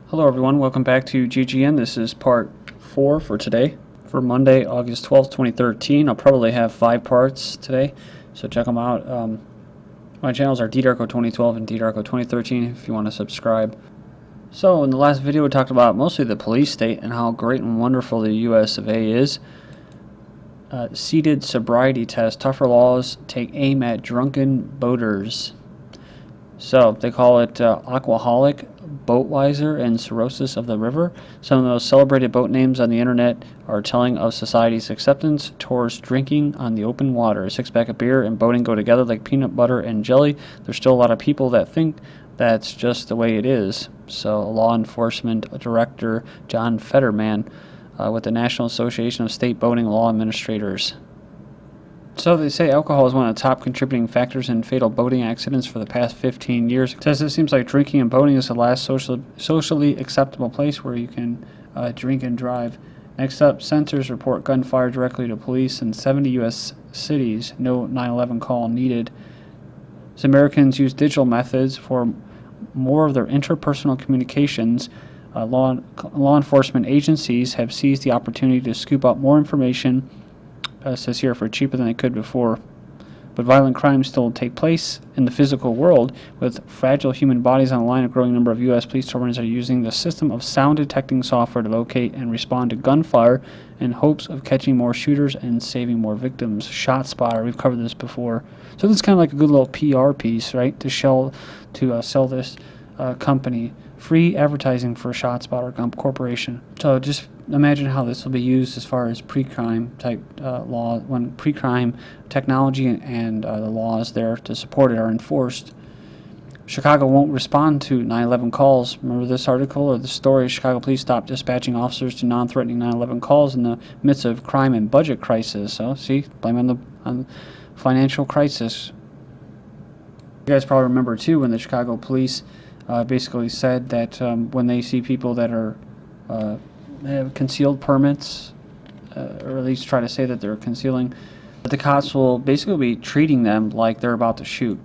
Hello everyone, welcome back to GGN. This is part 4 for today, for Monday, August 12th, 2013. I'll probably have 5 parts today, so check them out. My channels are DDarko2012 and DDarko2013 if you want to subscribe. So in the last video we talked about mostly the police state and how great and wonderful the US of A is. Seated sobriety test, tougher laws take aim at drunken boaters. So they call it Aquaholic, Boatwiser, and Cirrhosis of the River. Some of the most celebrated boat names on the internet are telling of society's acceptance towards drinking on the open water. A six-pack of beer and boating go together like peanut butter and jelly. There's still a lot of people that think that's just the way it is. So law enforcement director John Fetterman with the National Association of State Boating Law Administrators. So they say alcohol is one of the top contributing factors in fatal boating accidents for the past 15 years. It says it seems like drinking and boating is the last socially acceptable place where you can drink and drive. Next up, sensors report gunfire directly to police in 70 U.S. cities. No 9/11 call needed. As Americans use digital methods for more of their interpersonal communications, law enforcement agencies have seized the opportunity to scoop up more information says here, for cheaper than they could before. But violent crimes still take place in the physical world. With fragile human bodies on the line, a growing number of U.S. police departments are using the system of sound detecting software to locate and respond to gunfire in hopes of catching more shooters and saving more victims. ShotSpotter, we've covered this before. So this is kind of like a good little PR piece, right, to sell this company. Free advertising for ShotSpotter Corporation. So just imagine how this will be used as far as pre-crime type law, when pre-crime technology and the laws there to support it are enforced. Chicago won't respond to 9/11 calls. Remember this article or the story? Chicago police stopped dispatching officers to non-threatening 9/11 calls in the midst of crime and budget crisis. So see, blame on financial crisis. You guys probably remember too when the Chicago police basically said that when they see people that are have concealed permits, or at least try to say that they're concealing, that the cops will basically be treating them like they're about to shoot.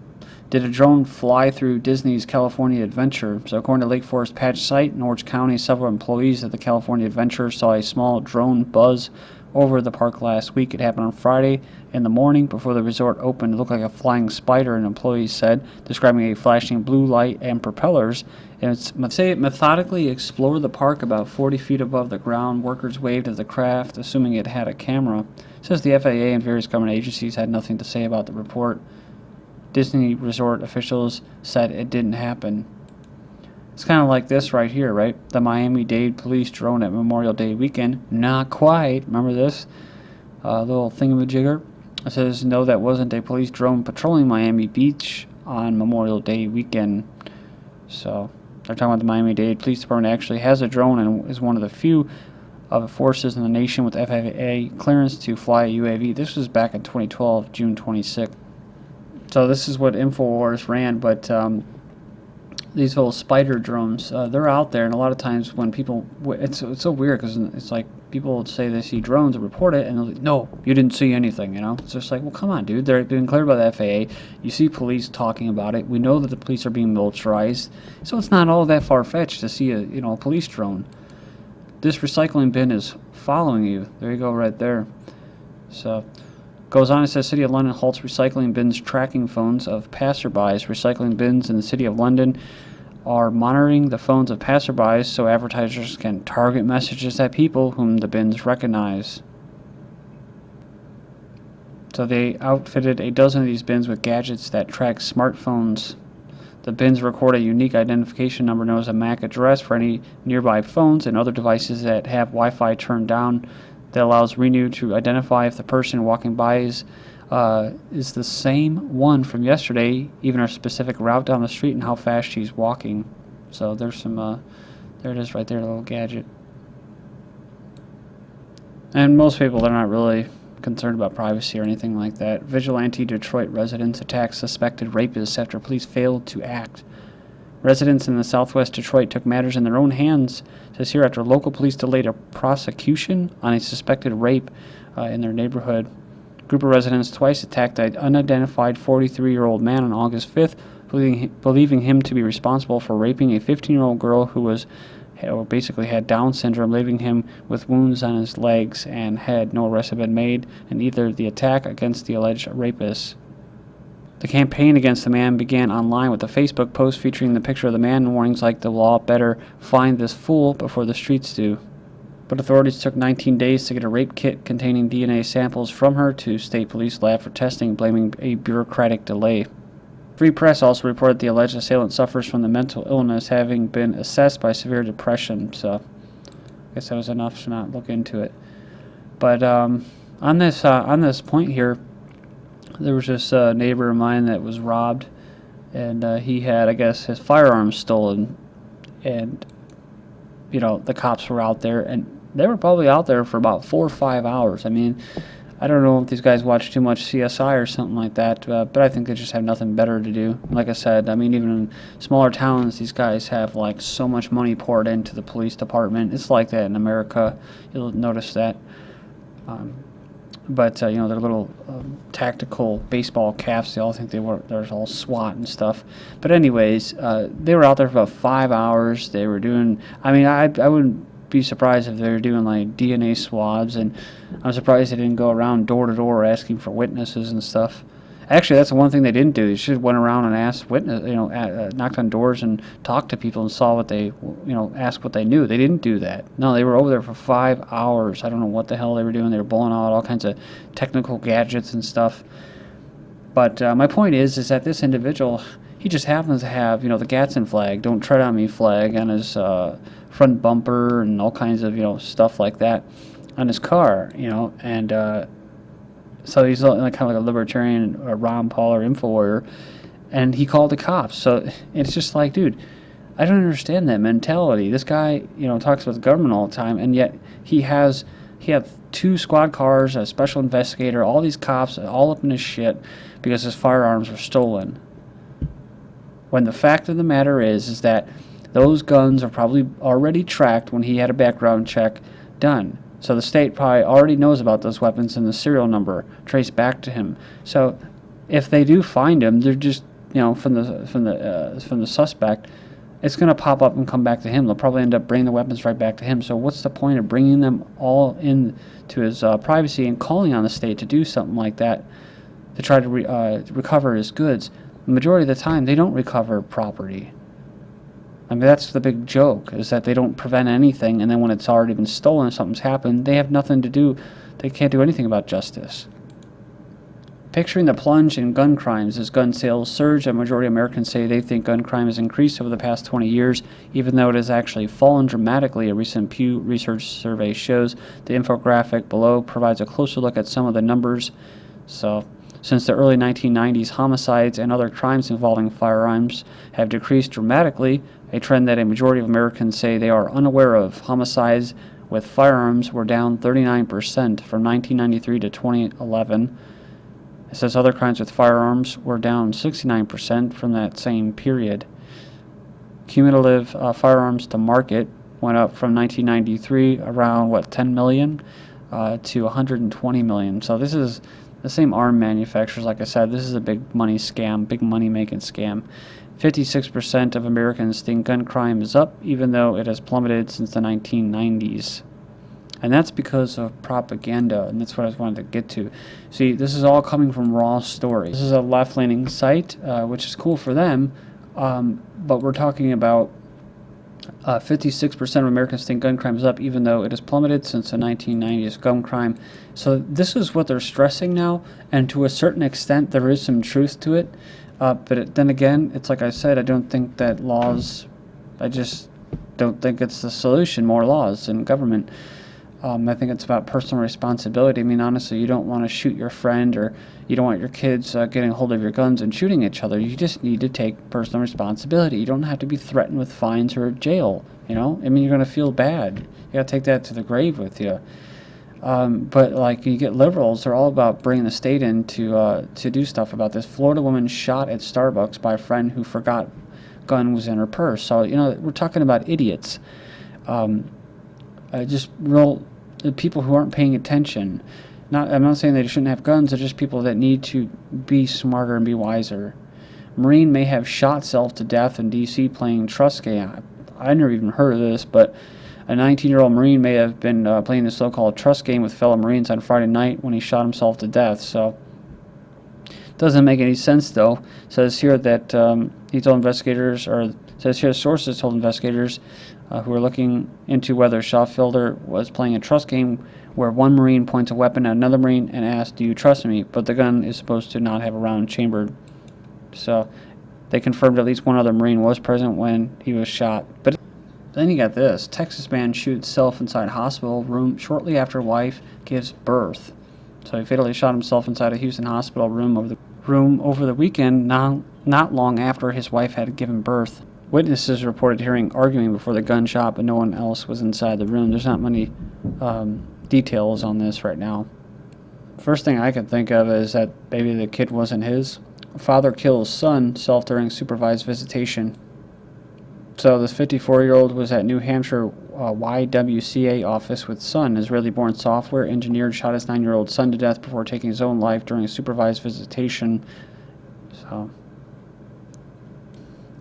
Did a drone fly through Disney's California Adventure? So according to Lake Forest Patch site in Orange County, several employees at the California Adventure saw a small drone buzz over the park last week. It happened on Friday in the morning before the resort opened. It looked like a flying spider, an employee said, describing a flashing blue light and propellers. And it methodically explored the park about 40 feet above the ground. Workers waved at the craft, assuming it had a camera. It says the FAA and various government agencies had nothing to say about the report. Disney resort officials said it didn't happen. It's kind of like this right here, right? The Miami-Dade police drone at Memorial Day weekend. Not quite. Remember this? Little thingamajigger. It says, no, that wasn't a police drone patrolling Miami Beach on Memorial Day weekend. So they're talking about the Miami-Dade Police Department actually has a drone and is one of the few of the forces in the nation with FAA clearance to fly a UAV. This was back in 2012, June 26th. So this is what InfoWars ran, but these little spider drones, they're out there, and a lot of times when people, it's so weird because it's like people say they see drones and report it, and they're like, no, you didn't see anything, you know? It's just like, well, come on, dude. They're being cleared by the FAA. You see police talking about it. We know that the police are being militarized, so it's not all that far-fetched to see a police drone. This recycling bin is following you. There you go, right there. So goes on, it says City of London halts recycling bins tracking phones of passerbys. Recycling bins in the City of London are monitoring the phones of passerbys so advertisers can target messages at people whom the bins recognize. So they outfitted a dozen of these bins with gadgets that track smartphones. The bins record a unique identification number known as a MAC address for any nearby phones and other devices that have Wi-Fi turned down. That allows Renew to identify if the person walking by is the same one from yesterday, even a specific route down the street and how fast she's walking. So there's some, there it is right there, the little gadget. And most people, they're not really concerned about privacy or anything like that. Vigilante Detroit residents attack suspected rapists after police failed to act. Residents in the southwest Detroit took matters in their own hands, says here, after local police delayed a prosecution on a suspected rape in their neighborhood. A group of residents twice attacked an unidentified 43-year-old man on August 5th, believing him to be responsible for raping a 15-year-old girl who was or basically had Down syndrome, leaving him with wounds on his legs and head. No arrests have been made in either the attack against the alleged rapist. The campaign against the man began online with a Facebook post featuring the picture of the man and warnings like the law better find this fool before the streets do. But authorities took 19 days to get a rape kit containing DNA samples from her to state police lab for testing, blaming a bureaucratic delay. Free Press also reported the alleged assailant suffers from the mental illness, having been assessed by severe depression. So I guess that was enough to not look into it. But on this point here, there was just a neighbor of mine that was robbed, and he had, I guess, his firearms stolen, and the cops were out there, and they were probably out there for about 4 or 5 hours. I mean, I don't know if these guys watch too much CSI or something like that, but I think they just have nothing better to do. Like I said, I mean, even in smaller towns, these guys have like so much money poured into the police department. It's like that in America. You'll notice that. But their little tactical baseball caps, they all think there's all SWAT and stuff. But anyways, they were out there for about 5 hours. They were doing, I wouldn't be surprised if they were doing like DNA swabs, and I'm surprised they didn't go around door to door asking for witnesses and stuff. Actually, that's the one thing they didn't do. They should have went around and asked knocked on doors and talked to people and saw what they, asked what they knew. They didn't do that. No, they were over there for 5 hours. I don't know what the hell they were doing. They were pulling out all kinds of technical gadgets and stuff. But my point is that this individual, he just happens to have, the Gadsden flag, "Don't Tread on Me" flag on his front bumper and all kinds of, stuff like that on his car, and so he's kind of like a libertarian, or Ron Paul or InfoWarrior, and he called the cops. So it's just like, dude, I don't understand that mentality. This guy, talks about the government all the time, and yet he had 2 squad cars, a special investigator, all these cops all up in his shit because his firearms were stolen. When the fact of the matter is that those guns are probably already tracked when he had a background check done. So the state probably already knows about those weapons and the serial number traced back to him. So if they do find him, they're just, from the suspect, it's going to pop up and come back to him. They'll probably end up bringing the weapons right back to him. So what's the point of bringing them all in to his privacy and calling on the state to do something like that to try to recover his goods? The majority of the time, they don't recover property. I mean, that's the big joke, is that they don't prevent anything, and then when it's already been stolen, something's happened, they have nothing to do. They can't do anything about justice. Picturing the plunge in gun crimes as gun sales surge, a majority of Americans say they think gun crime has increased over the past 20 years, even though it has actually fallen dramatically. A recent Pew Research survey shows. The infographic below provides a closer look at some of the numbers. So, since the early 1990s, homicides and other crimes involving firearms have decreased dramatically, a trend that a majority of Americans say they are unaware of. Homicides with firearms were down 39% from 1993 to 2011. It says other crimes with firearms were down 69% from that same period. Cumulative firearms to market went up from 1993 around, 10 million to 120 million. So this is the same arm manufacturers. Like I said, this is a big money scam, big money-making scam. 56% of Americans think gun crime is up, even though it has plummeted since the 1990s. And that's because of propaganda, and that's what I wanted to get to. See, this is all coming from Raw Story. This is a left-leaning site, which is cool for them, but we're talking about 56% of Americans think gun crime is up, even though it has plummeted since the 1990s. Gun crime. So this is what they're stressing now, and to a certain extent, there is some truth to it. But then again, it's like I said, I don't think that laws, I just don't think it's the solution, more laws in government. I think it's about personal responsibility. I mean, honestly, you don't want to shoot your friend, or you don't want your kids getting a hold of your guns and shooting each other. You just need to take personal responsibility. You don't have to be threatened with fines or jail, I mean, you're going to feel bad. You got to take that to the grave with you. But like, you get liberals, they're all about bringing the state in to do stuff about this. Florida woman shot at Starbucks by a friend who forgot gun was in her purse. So, we're talking about idiots. Just real people who aren't paying attention. I'm not saying they shouldn't have guns. They're just people that need to be smarter and be wiser. Marine may have shot self to death in D.C. playing trust game. I never even heard of this, but a 19-year-old Marine may have been playing the so-called trust game with fellow Marines on Friday night when he shot himself to death. So, doesn't make any sense, though. It says here that he told investigators, or says here sources told investigators who were looking into whether Schaufelder was playing a trust game where one Marine points a weapon at another Marine and asks, "Do you trust me?" But the gun is supposed to not have a round chambered. So they confirmed at least one other Marine was present when he was shot. But then you got this. Texas man shoots self inside hospital room shortly after wife gives birth. So he fatally shot himself inside a Houston hospital room over the weekend, not long after his wife had given birth. Witnesses reported hearing arguing before the gunshot, but no one else was inside the room. There's not many details on this right now. First thing I can think of is that maybe the kid wasn't his. A father kills son self during supervised visitation. So this 54-year-old was at New Hampshire YWCA office with son. Israeli-born software engineer shot his 9-year-old son to death before taking his own life during a supervised visitation. So,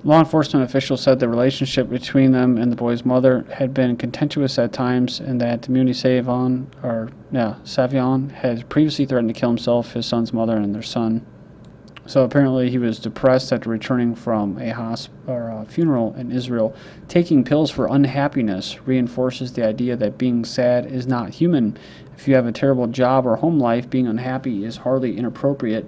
law enforcement officials said the relationship between them and the boy's mother had been contentious at times, and that Savion had previously threatened to kill himself, his son's mother, and their son. So apparently he was depressed after returning from a funeral in Israel. Taking pills for unhappiness reinforces the idea that being sad is not human. If you have a terrible job or home life, being unhappy is hardly inappropriate.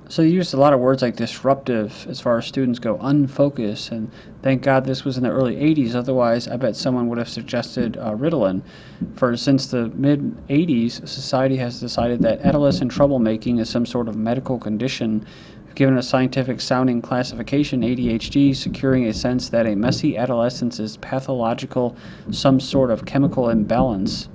So he used a lot of words like disruptive as far as students go, unfocused, and thank God this was in the early 80s. Otherwise, I bet someone would have suggested Ritalin. Since the mid-80s, society has decided that adolescent troublemaking is some sort of medical condition. Given a scientific-sounding classification, ADHD, securing a sense that a messy adolescence is pathological, some sort of chemical imbalance.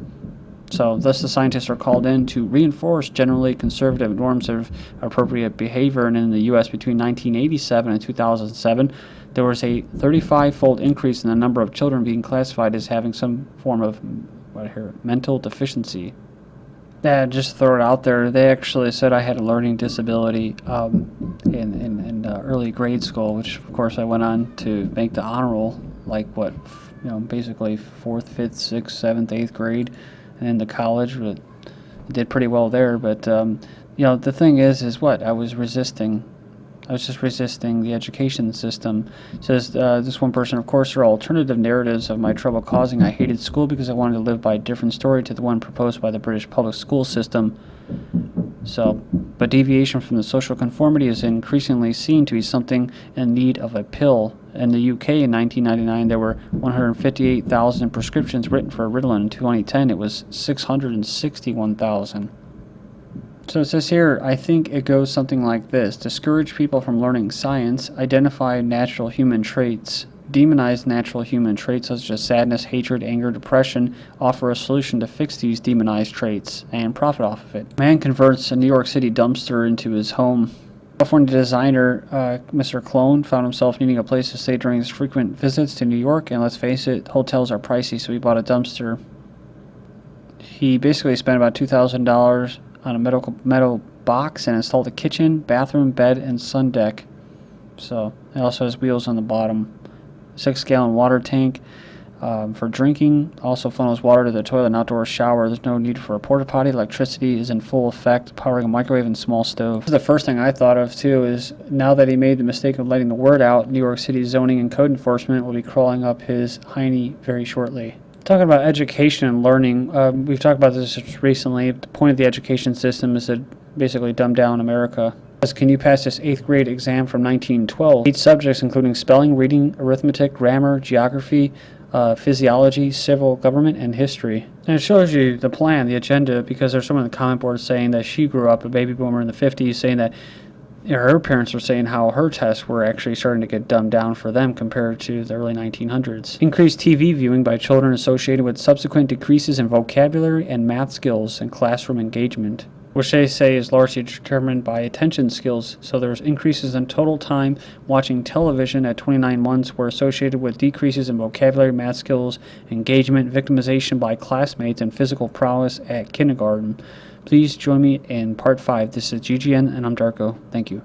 So thus the scientists are called in to reinforce generally conservative norms of appropriate behavior. And in the U.S. between 1987 and 2007, there was a 35-fold increase in the number of children being classified as having some form of mental deficiency. Yeah, just throw it out there. They actually said I had a learning disability in early grade school, which of course I went on to make the honor roll, basically 4th, 5th, 6th, 7th, 8th grade. And into college, but did pretty well there. But the thing is what I was resisting. I was just resisting the education system. It says this one person, of course, there are alternative narratives of my trouble causing. I hated school because I wanted to live by a different story to the one proposed by the British public school system. But deviation from the social conformity is increasingly seen to be something in need of a pill. In the UK in 1999, there were 158,000 prescriptions written for Ritalin. In 2010, it was 661,000. So it says here, I think it goes something like this. Discourage people from learning science, identify natural human traits, demonize natural human traits such as sadness, hatred, anger, depression, offer a solution to fix these demonized traits, and profit off of it. Man converts a New York City dumpster into his home. California designer Mr. Clone found himself needing a place to stay during his frequent visits to New York, and let's face it, hotels are pricey, so he bought a dumpster. He basically spent about $2,000 on a metal box and installed a kitchen, bathroom, bed, and sun deck. So it also has wheels on the bottom. 6-gallon water tank for drinking. Also funnels water to the toilet and outdoor shower. There's no need for a porta potty. Electricity is in full effect, powering a microwave and small stove. The first thing I thought of too is now that he made the mistake of letting the word out, New York City zoning and code enforcement will be crawling up his hiney very shortly. Talking about education and learning, we've talked about this recently. The point of the education system is to basically dumb down America. Can you pass this 8th grade exam from 1912? 8 subjects including spelling, reading, arithmetic, grammar, geography, physiology, civil government, and history. And it shows you the plan, the agenda, because there's someone in the comment board saying that she grew up a baby boomer in the 50s, saying that her parents were saying how her tests were actually starting to get dumbed down for them compared to the early 1900s. Increased TV viewing by children associated with subsequent decreases in vocabulary and math skills and classroom engagement, which they say is largely determined by attention skills. So there's increases in total time watching television at 29 months were associated with decreases in vocabulary, math skills, engagement, victimization by classmates, and physical prowess at kindergarten. Please join me in part 5. This is GGN, and I'm Darko. Thank you.